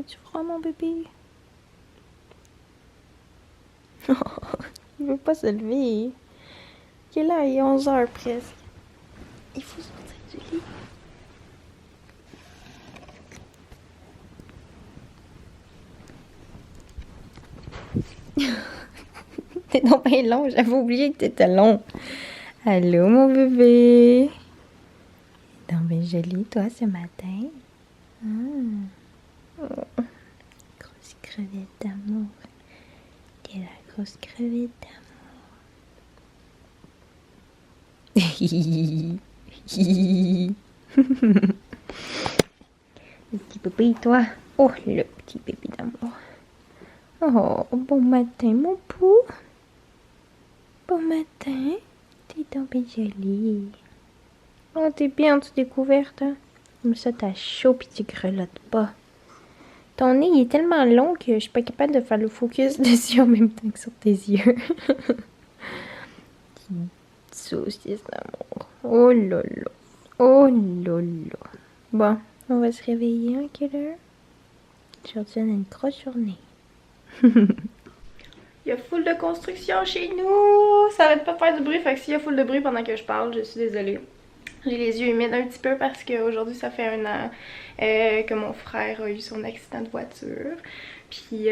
As-tu froid, mon bébé? Il veut pas se lever. Quelle heure? Il est 11h presque. Il faut sortir du lit. T'es donc bien long, j'avais oublié que t'étais long. Allô, mon bébé. T'es donc bien joli, toi, ce matin. Oh. Grosse crevette d'amour. T'es la grosse crevette d'amour. Le petit bébé, toi. Oh, le petit bébé d'amour. Oh, bon matin, mon pou. Bon matin. T'es donc bien jolie. Oh, t'es bien en dessous des couvertes, hein? Comme ça, t'as chaud pis tu grelottes pas. Ton nez, il est tellement long que je suis pas capable de faire le focus dessus en même temps que sur tes yeux. Petite saucisse d'amour. Oh là là. Oh là là. Bon, on va se réveiller à quelle heure? Aujourd'hui, on a une grosse journée. Il y a full de construction chez nous. Ça arrête pas de faire du bruit. Fait que s'il y a full de bruit pendant que je parle, je suis désolée. J'ai les yeux humides un petit peu parce qu'aujourd'hui ça fait 1 an que mon frère a eu son accident de voiture. Puis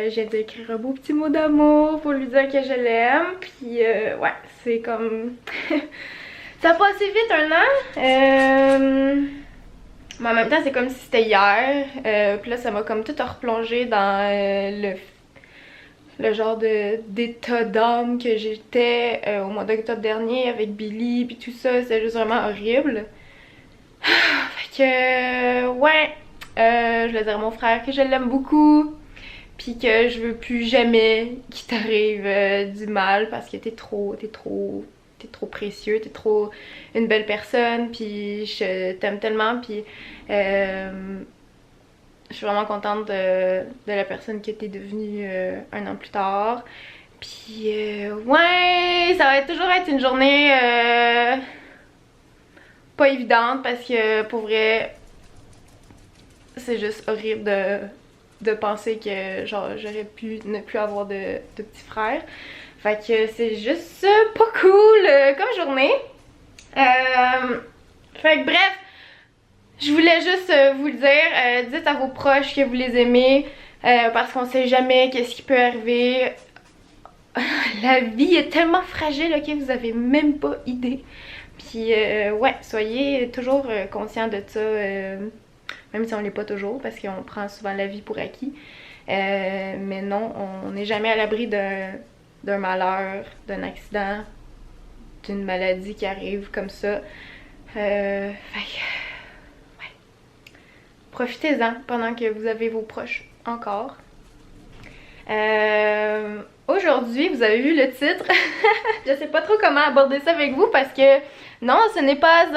j'ai d'écrire un beau petit mot d'amour pour lui dire que je l'aime. Puis ouais, c'est comme... ça a passé vite 1 an. Mais en même temps c'est comme si c'était hier. Puis là ça m'a comme tout replongé dans le genre d'état d'âme que j'étais au mois d'octobre dernier avec Billy puis tout ça, c'était juste vraiment horrible. Fait que ouais, je voulais dire à mon frère que je l'aime beaucoup puis que je veux plus jamais qu'il t'arrive du mal parce que t'es trop précieux, t'es trop une belle personne puis je t'aime tellement puis je suis vraiment contente de la personne que t'es devenue 1 an plus tard. Puis ouais, ça va toujours être une journée pas évidente parce que pour vrai, c'est juste horrible de penser que genre j'aurais pu ne plus avoir de petit frère. Fait que c'est juste pas cool comme journée. Fait que bref, je voulais juste vous le dire, dites à vos proches que vous les aimez parce qu'on sait jamais qu'est-ce qui peut arriver. La vie est tellement fragile, ok, vous avez même pas idée. Puis ouais, soyez toujours conscients de ça, même si on l'est pas toujours parce qu'on prend souvent la vie pour acquis. Mais non, on n'est jamais à l'abri d'un malheur, d'un accident, d'une maladie qui arrive comme ça. Fait que profitez-en pendant que vous avez vos proches encore. Aujourd'hui, vous avez vu le titre. Je sais pas trop comment aborder ça avec vous parce que non, ce n'est pas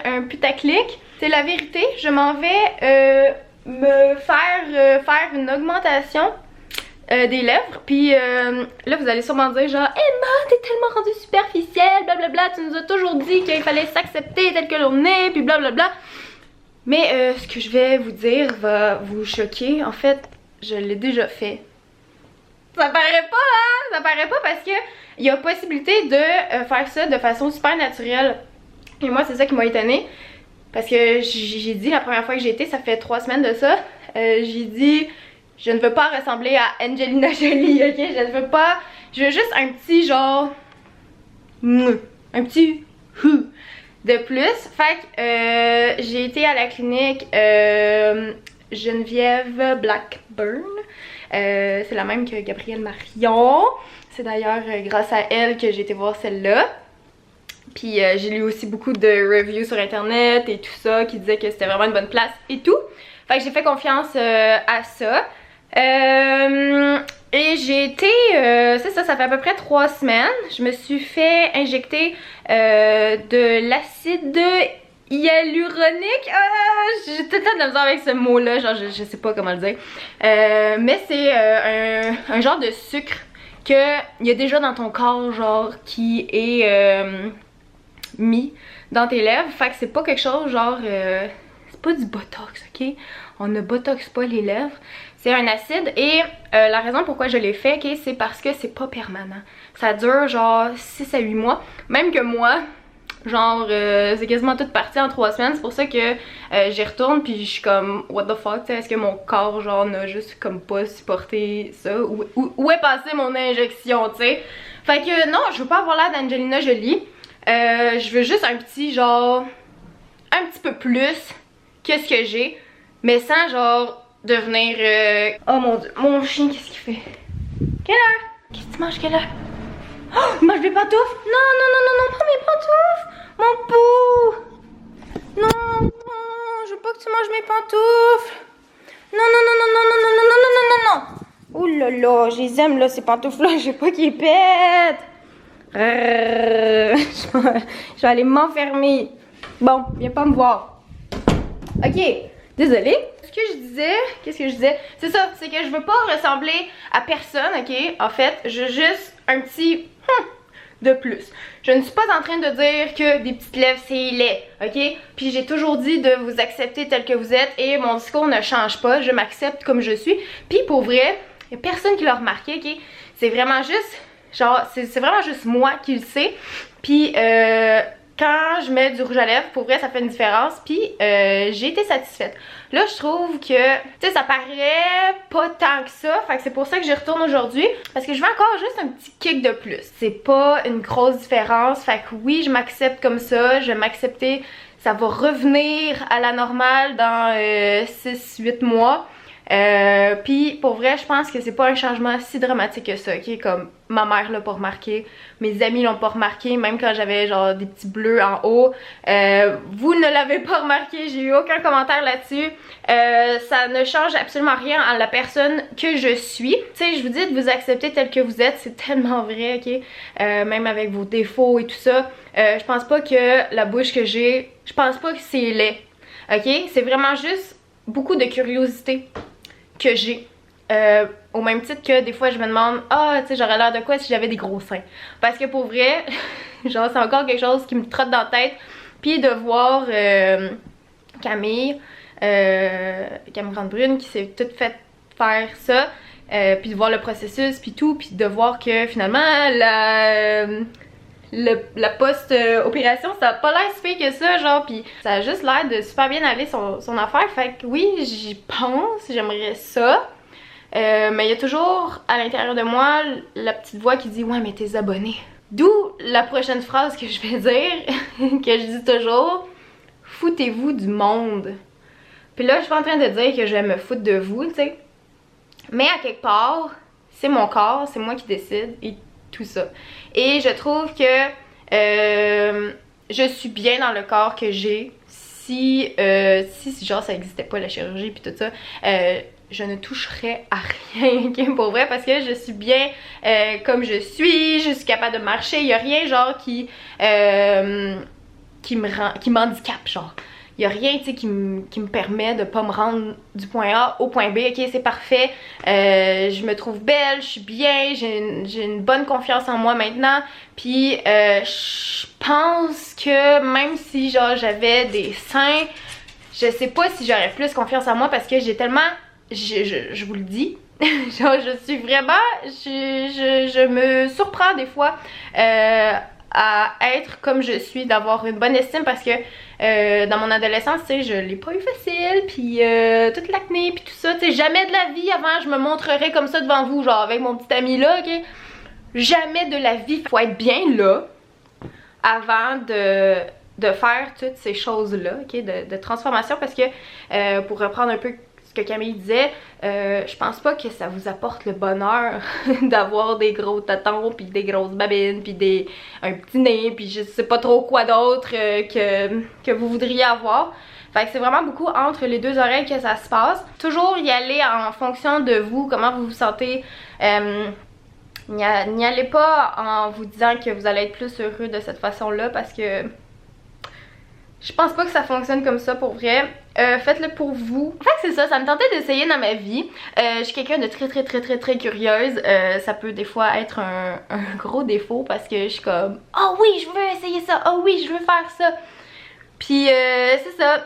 un putaclic. C'est la vérité. Je m'en vais me faire une augmentation des lèvres. Puis là, vous allez sûrement dire genre Emma, t'es tellement rendue superficielle, blablabla. Tu nous as toujours dit qu'il fallait s'accepter tel que l'on est, puis blablabla. Mais ce que je vais vous dire va vous choquer. En fait, je l'ai déjà fait. Ça paraît pas, hein? Ça paraît pas parce que il y a possibilité de faire ça de façon super naturelle. Et moi, c'est ça qui m'a étonnée. Parce que j'ai dit la première fois que j'ai été, ça fait 3 semaines de ça. J'ai dit, je ne veux pas ressembler à Angelina Jolie, ok? Je ne veux pas. Je veux juste un petit genre. Un petit de plus. Fait que j'ai été à la clinique Geneviève Blackburn. C'est la même que Gabrielle Marion. C'est d'ailleurs grâce à elle que j'ai été voir celle-là. Puis j'ai lu aussi beaucoup de reviews sur internet et tout ça qui disaient que c'était vraiment une bonne place et tout. Fait que j'ai fait confiance à ça. Et j'ai été, c'est ça, ça fait à peu près 3 semaines. Je me suis fait injecter de l'acide hyaluronique. J'ai tout le temps de la misère avec ce mot-là, genre je sais pas comment le dire. Mais c'est un genre de sucre qu'il y a déjà dans ton corps, genre qui est mis dans tes lèvres. Fait que c'est pas quelque chose genre c'est pas du botox, ok? On ne botoxe pas les lèvres. C'est un acide et la raison pourquoi je l'ai fait, ok, c'est parce que c'est pas permanent. Ça dure genre 6 à 8 mois. Même que moi, genre c'est quasiment toute partie en 3 semaines. C'est pour ça que j'y retourne puis je suis comme what the fuck, est-ce que mon corps genre n'a juste comme pas supporté ça? Où est passée mon injection, tu sais? Fait que non, je veux pas avoir l'air d'Angelina Jolie. Je veux juste un petit genre un petit peu plus que ce que j'ai, mais sans genre devenir oh mon dieu, mon chien qu'est-ce qu'il fait? Quelle heure? Qu'est-ce que tu manges? Quelle heure? Oh, il mange mes pantoufles? Non, non, non, non, non, pas mes pantoufles! Mon pou! Non, non, je veux pas que tu manges mes pantoufles! Non, non, non, non, non, non, non, non, non, non, non, non, non! Ouh là là, je les aime là, ces pantoufles-là, je veux pas qu'ils pètent! Je vais aller m'enfermer. Bon, viens pas me voir. Ok, désolée. Qu'est-ce que je disais? C'est ça, c'est que je veux pas ressembler à personne, ok? En fait, je veux juste un petit de plus. Je ne suis pas en train de dire que des petites lèvres c'est laid, ok? Puis j'ai toujours dit de vous accepter tel que vous êtes et mon discours ne change pas. Je m'accepte comme je suis. Puis pour vrai, il y a personne qui l'a remarqué, ok? C'est vraiment juste, genre, c'est vraiment juste moi qui le sais. Puis quand je mets du rouge à lèvres, pour vrai, ça fait une différence. Puis j'ai été satisfaite. Là, je trouve que, tu sais, ça paraît pas tant que ça. Fait que c'est pour ça que j'y retourne aujourd'hui. Parce que je veux encore juste un petit kick de plus. C'est pas une grosse différence. Fait que oui, je m'accepte comme ça. Je vais m'accepter. Ça va revenir à la normale dans 6-8 mois. Puis pour vrai, je pense que c'est pas un changement si dramatique que ça, ok? Comme ma mère l'a pas remarqué, mes amis l'ont pas remarqué, même quand j'avais genre des petits bleus en haut. Vous ne l'avez pas remarqué, j'ai eu aucun commentaire là-dessus. Ça ne change absolument rien à la personne que je suis. Tu sais, je vous dis de vous accepter tel que vous êtes, c'est tellement vrai, ok? Même avec vos défauts et tout ça. Je pense pas que la bouche que j'ai, je pense pas que c'est laid, ok? C'est vraiment juste beaucoup de curiosité que j'ai. Au même titre que des fois je me demande ah tu sais j'aurais l'air de quoi si j'avais des gros seins, parce que pour vrai genre c'est encore quelque chose qui me trotte dans la tête. Puis de voir Camille Grande-Brune qui s'est toute fait faire ça, puis de voir le processus puis tout, puis de voir que finalement la post-opération ça a pas l'air si pire que ça, genre, pis ça a juste l'air de super bien aller son affaire. Fait que oui, j'y pense, j'aimerais ça, mais il y a toujours à l'intérieur de moi la petite voix qui dit ouais mais tes abonnés. D'où la prochaine phrase que je vais dire que je dis toujours: foutez-vous du monde. Puis là je suis pas en train de dire que je vais me foutre de vous, tu sais, mais à quelque part c'est mon corps, c'est moi qui décide et tout ça. Et je trouve que je suis bien dans le corps que j'ai. Si genre ça existait pas la chirurgie puis tout ça, je ne toucherais à rien, okay, pour vrai, parce que je suis bien comme je suis capable de marcher, il y a rien genre qui m'handicape, genre. Il n'y a rien, tu sais, qui me permet de pas me rendre du point A au point B. Ok, c'est parfait. Je me trouve belle, je suis bien, j'ai une bonne confiance en moi maintenant. Puis je pense que même si genre j'avais des seins, je sais pas si j'aurais plus confiance en moi, parce que j'ai tellement, je vous le dis, genre je suis vraiment, je me surprends des fois à être comme je suis, d'avoir une bonne estime, parce que dans mon adolescence, tu sais, je l'ai pas eu facile, puis toute l'acné, puis tout ça, tu sais, jamais de la vie avant je me montrerais comme ça devant vous, genre avec mon petit ami là, ok? Jamais de la vie. Faut être bien là avant de faire toutes ces choses-là, ok? De transformation, parce que pour reprendre un peu ce que Camille disait, je pense pas que ça vous apporte le bonheur d'avoir des gros tatons, puis des grosses babines, puis un petit nez, puis je sais pas trop quoi d'autre que vous voudriez avoir. Fait que c'est vraiment beaucoup entre les deux oreilles que ça se passe. Toujours y aller en fonction de vous, comment vous vous sentez. N'y allez pas en vous disant que vous allez être plus heureux de cette façon-là, parce que je pense pas que ça fonctionne comme ça pour vrai. Faites-le pour vous. En fait c'est ça, ça me tentait d'essayer dans ma vie. Je suis quelqu'un de très curieuse. Ça peut des fois être un gros défaut, parce que je suis comme oh oui je veux essayer ça, oh oui je veux faire ça. Puis c'est ça.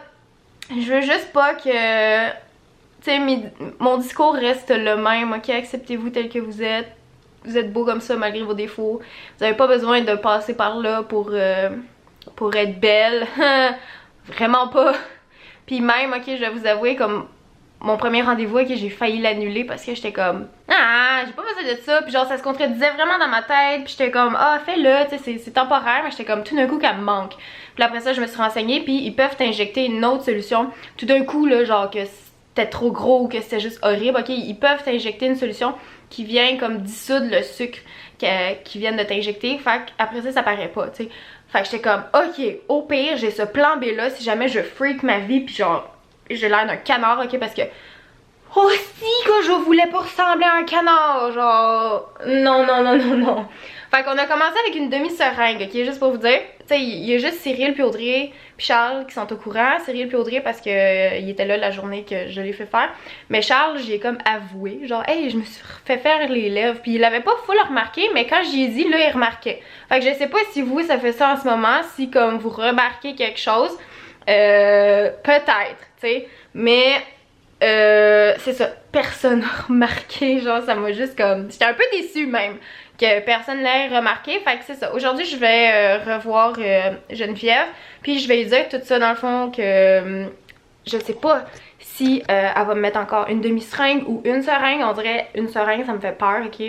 je veux juste pas que, tu sais, mon discours reste le même, ok? Acceptez-vous tel que vous êtes. Vous êtes beau comme ça malgré vos défauts. Vous avez pas besoin de passer par là pour être belle. Vraiment pas. Puis même, ok, je vais vous avouer, comme mon premier rendez-vous, ok, j'ai failli l'annuler parce que j'étais comme ah, j'ai pas besoin de ça. Puis genre, ça se contredisait vraiment dans ma tête. Puis j'étais comme ah, fais-le, tu sais, c'est temporaire. Mais j'étais comme tout d'un coup qu'elle me manque. Puis après ça, je me suis renseignée. Puis ils peuvent t'injecter une autre solution. Tout d'un coup, là, genre que c'était trop gros ou que c'était juste horrible, ok, ils peuvent t'injecter une solution qui vient comme dissoudre le sucre qui viennent de t'injecter. Fait qu'après ça, ça paraît pas, tu sais. Fait que j'étais comme, ok, au pire, j'ai ce plan B là si jamais je freak ma vie pis genre, j'ai l'air d'un canard, ok, parce que oh si que je voulais pas ressembler à un canard, genre, non, non, non, non, non. Fait qu'on a commencé avec une demi-seringue, ok, juste pour vous dire. Tu sais, il y a juste Cyril puis Audrey puis Charles qui sont au courant. Cyril puis Audrey parce que il était là la journée que je l'ai fait faire. Mais Charles, j'ai comme avoué, genre, hey, je me suis fait faire les lèvres. Puis il avait pas full remarqué, mais quand j'y ai dit, là, il remarquait. Fait que je sais pas si vous, ça fait ça en ce moment, si comme vous remarquez quelque chose. Peut-être, tu sais. Mais c'est ça, personne n'a remarqué, genre ça m'a juste comme... J'étais un peu déçue même que personne l'ait remarqué, fait que c'est ça. Aujourd'hui je vais revoir Geneviève, puis je vais lui dire tout ça dans le fond que je sais pas si elle va me mettre encore une demi-seringue ou une seringue. On dirait une seringue, ça me fait peur, ok?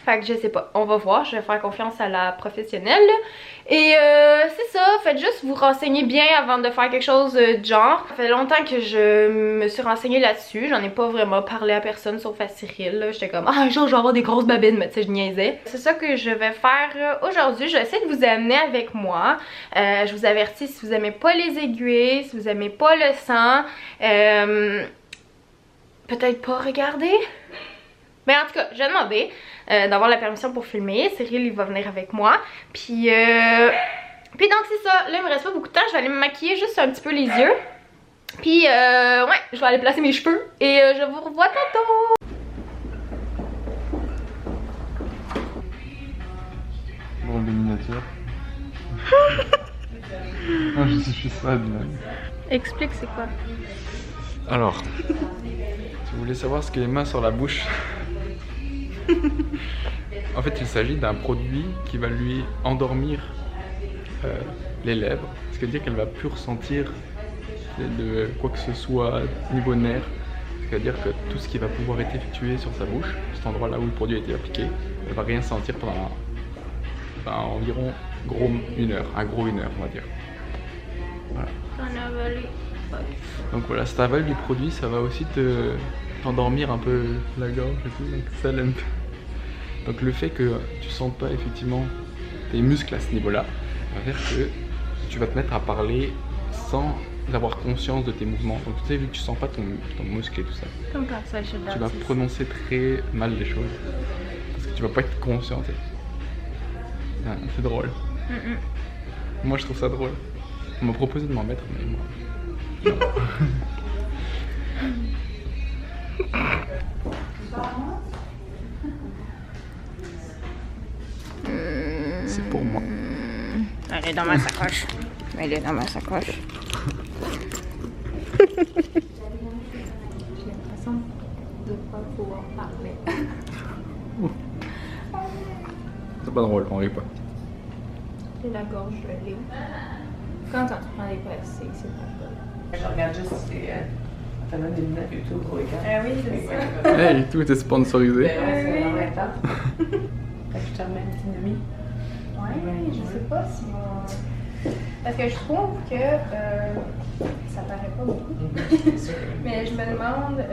Fait que je sais pas, on va voir, je vais faire confiance à la professionnelle. Et c'est ça, faites juste vous renseigner bien avant de faire quelque chose de genre. Ça fait longtemps que je me suis renseignée là-dessus, j'en ai pas vraiment parlé à personne sauf à Cyril. J'étais comme, ah un jour je vais avoir des grosses babines, mais tu sais je niaisais. C'est ça que je vais faire aujourd'hui, je vais essayer de vous amener avec moi. Je vous avertis, si vous aimez pas les aiguilles, si vous aimez pas le sang, peut-être pas regarder. Mais en tout cas, j'ai demandé d'avoir la permission pour filmer. Cyril, il va venir avec moi. Puis donc c'est ça. Là, il me reste pas beaucoup de temps. Je vais aller me maquiller juste un petit peu les yeux. Puis ouais, je vais aller placer mes cheveux. Et je vous revois tantôt. Bon, les miniatures. Ah, je suis sad, man. Explique c'est quoi. Alors, si vous voulez savoir ce qu'est Emma sur la bouche, en fait il s'agit d'un produit qui va lui endormir les lèvres, ce qui veut dire qu'elle va plus ressentir de quoi que ce soit niveau nerf, c'est-à-dire que tout ce qui va pouvoir être effectué sur sa bouche, cet endroit là où le produit a été appliqué, elle va rien sentir pendant environ une heure, une heure on va dire. Voilà. Donc voilà, si t'avales du produit, ça va aussi t'endormir un peu la gorge et tout, donc ça l'aime. Donc le fait que tu sentes pas effectivement tes muscles à ce niveau-là, va faire que tu vas te mettre à parler sans avoir conscience de tes mouvements. Donc tu sais, vu que tu sens pas ton muscle et tout ça, Comme quand ça, tu vas prononcer très mal les choses. Parce que tu vas pas être conscient. Ah, c'est drôle. Moi je trouve ça drôle. On m'a proposé de m'en mettre, mais moi... C'est pour moi. Elle est dans ma sacoche. Elle est dans ma sacoche. J'ai l'impression de pas pouvoir parler. C'est pas drôle, on rit pas. C'est la gorge, le lait. Quand tu prends des pastilles, c'est pas drôle. Je regarde juste si ça donne des lunettes YouTube gros écran. Ah oui, c'est ça. Hey, tout était sponsorisé. Ben ouais, c'est en même temps. Fait que je te remets une petite demi. Ouais, je sais pas si parce que je trouve que ça paraît pas beaucoup. Mais je me demande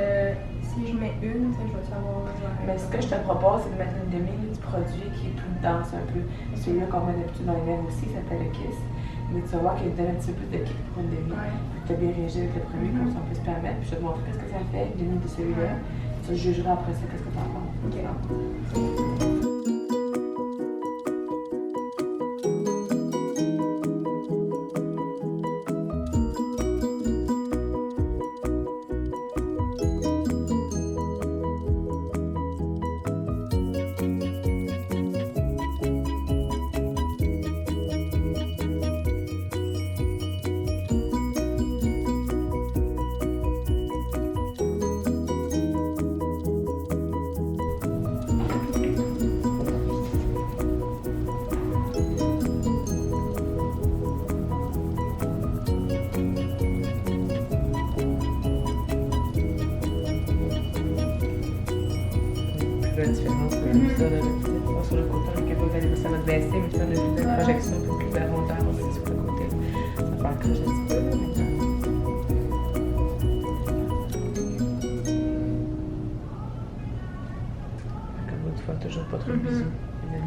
si je mets une, je vais savoir. Mais ce que je te propose, c'est de mettre une demi du produit qui est tout dense un peu. Celui-là qu'on met d'habitude dans les lèvres aussi, ça s'appelle le Kiss. Mais tu vas voir qu'il donne un petit peu plus de kick pour une demi. Tu as bien réagi avec le premier, comme ça on peut se permettre. Puis je vais te montrer qu'est-ce que ça fait, une demi de celui-là. Tu jugeras après ça qu'est-ce que tu en penses. Ok. différence de ça, là, sur le côté, ça va te baisser, mais ça, une projection un peu plus vers hauteur aussi sur le côté. Ça va faire accrocher un petit peu, là, maintenant. Comme l'autre fois, toujours pas trop de bisous.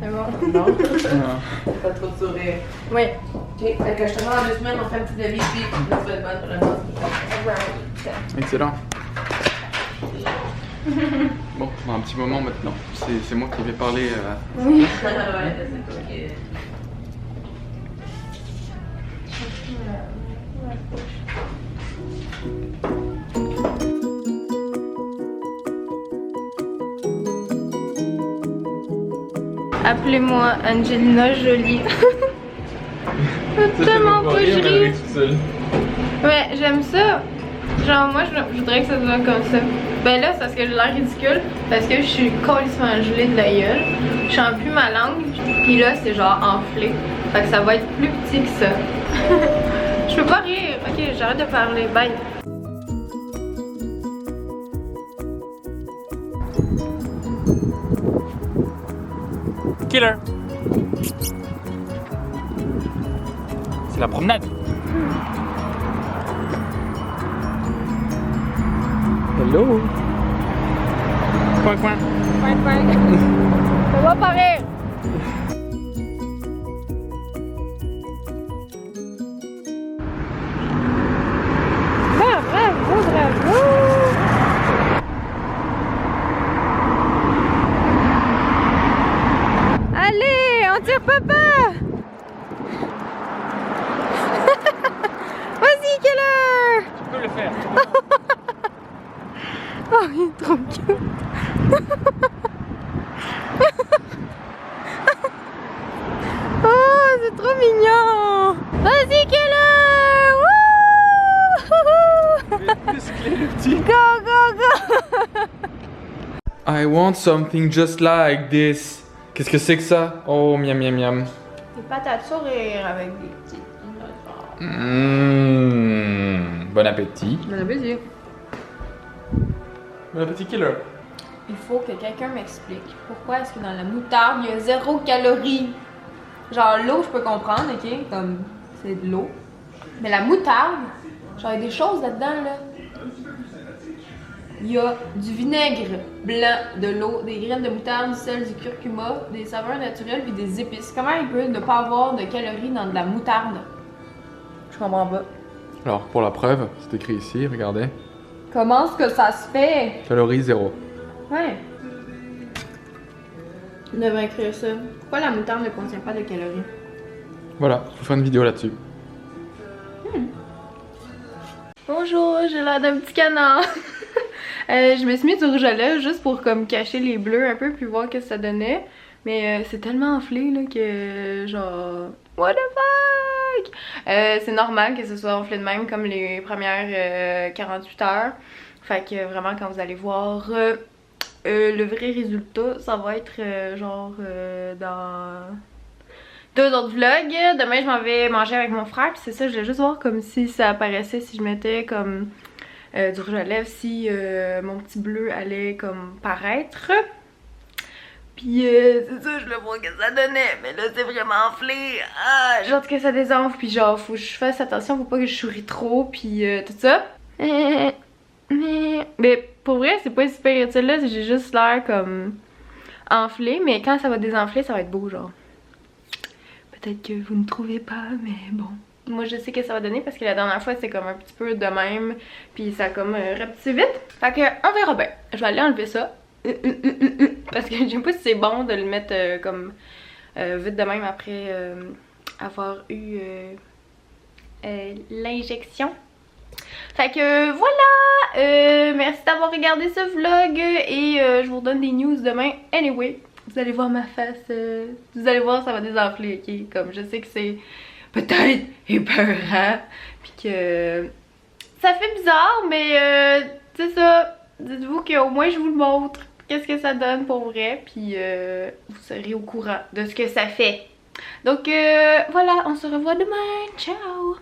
C'est bon. Non? Ah. Pas trop de sourire. Oui. Ok, fait que je te demande en 2 semaines, on fait un petit devis, puis on se fait bonne vraiment. Excellent. Bon, on a un petit moment maintenant. C'est moi qui vais parler. Oui. Ouais, c'est toi qui est. Appelez-moi Angelina Jolie. C'est tellement boucherie. Ouais, j'aime ça. Genre, moi, je voudrais que ça soit comme ça. Ben là, c'est parce que j'ai l'air ridicule. Parce que je suis complètement gelée de la gueule. Je sens plus ma langue. Puis là, c'est genre enflé. Fait que ça va être plus petit que ça. Je peux pas rire. Ok, j'arrête de parler. Bye. Killer. C'est la promenade. Hello. Coin coin. Ça va pas rire. Bravo. Allez, on tire papa. Vas-y, Keller. Tu peux le faire. Oh, il est trop cute. Oh, c'est trop mignon. Vas-y, Keller. Wouh. Go, go, go. I want something just like this. Qu'est-ce que c'est que ça? Oh, miam miam miam. Des patates sourire avec des petits. Bon appétit. Bon appétit. Bon appétit, Killer. Il faut que quelqu'un m'explique pourquoi est-ce que dans la moutarde, il y a 0 calories. Genre l'eau, je peux comprendre, ok? Comme c'est de l'eau. Mais la moutarde, genre il y a des choses là-dedans, là. Il y a du vinaigre blanc, de l'eau, des graines de moutarde, du sel, du curcuma, des saveurs naturelles puis des épices. Comment il peut ne pas avoir de calories dans de la moutarde? Je comprends pas. Alors, pour la preuve, c'est écrit ici, regardez. Comment est-ce que ça se fait? Calories 0. Ouais. On devrait écrire ça. Pourquoi la moutarde ne contient pas de calories? Voilà, je vais faire une vidéo là-dessus. Bonjour, j'ai l'air d'un petit canard. Je me suis mis du rouge à lèvres juste pour comme cacher les bleus un peu puis voir ce que ça donnait. Mais c'est tellement enflé là que genre... What the fuck? C'est normal que ce soit enflé de même comme les premières 48 heures. Fait que vraiment quand vous allez voir le vrai résultat, ça va être genre dans 2 autres vlogs. Demain je m'en vais manger avec mon frère puis c'est ça, je voulais juste voir comme si ça apparaissait, si je mettais comme du rouge à lèvres, si mon petit bleu allait comme paraître. Puis c'est ça, je le vois que ça donnait, mais là c'est vraiment enflé. Ah, j'ai hâte que ça désenfle, puis genre faut que je fasse attention, faut pas que je souris trop, puis tout ça. Mais pour vrai c'est pas super, tu sais là j'ai juste l'air comme enflé, mais quand ça va désenfler ça va être beau genre. Peut-être que vous ne trouvez pas, mais bon. Moi je sais que ça va donner parce que la dernière fois c'est comme un petit peu de même, puis ça a comme rapetissé vite. Fait que on verra bien. Je vais aller enlever ça. Parce que je sais pas si c'est bon de le mettre comme vite de même après avoir eu l'injection. Fait que voilà, merci d'avoir regardé ce vlog et je vous redonne des news demain. Anyway, vous allez voir ma face, vous allez voir ça va désenfler, ok? Comme je sais que c'est peut-être épeurant, puis que ça fait bizarre, mais c'est ça, dites-vous qu'au moins je vous le montre. Qu'est-ce que ça donne pour vrai, puis vous serez au courant de ce que ça fait. Donc voilà, on se revoit demain, ciao!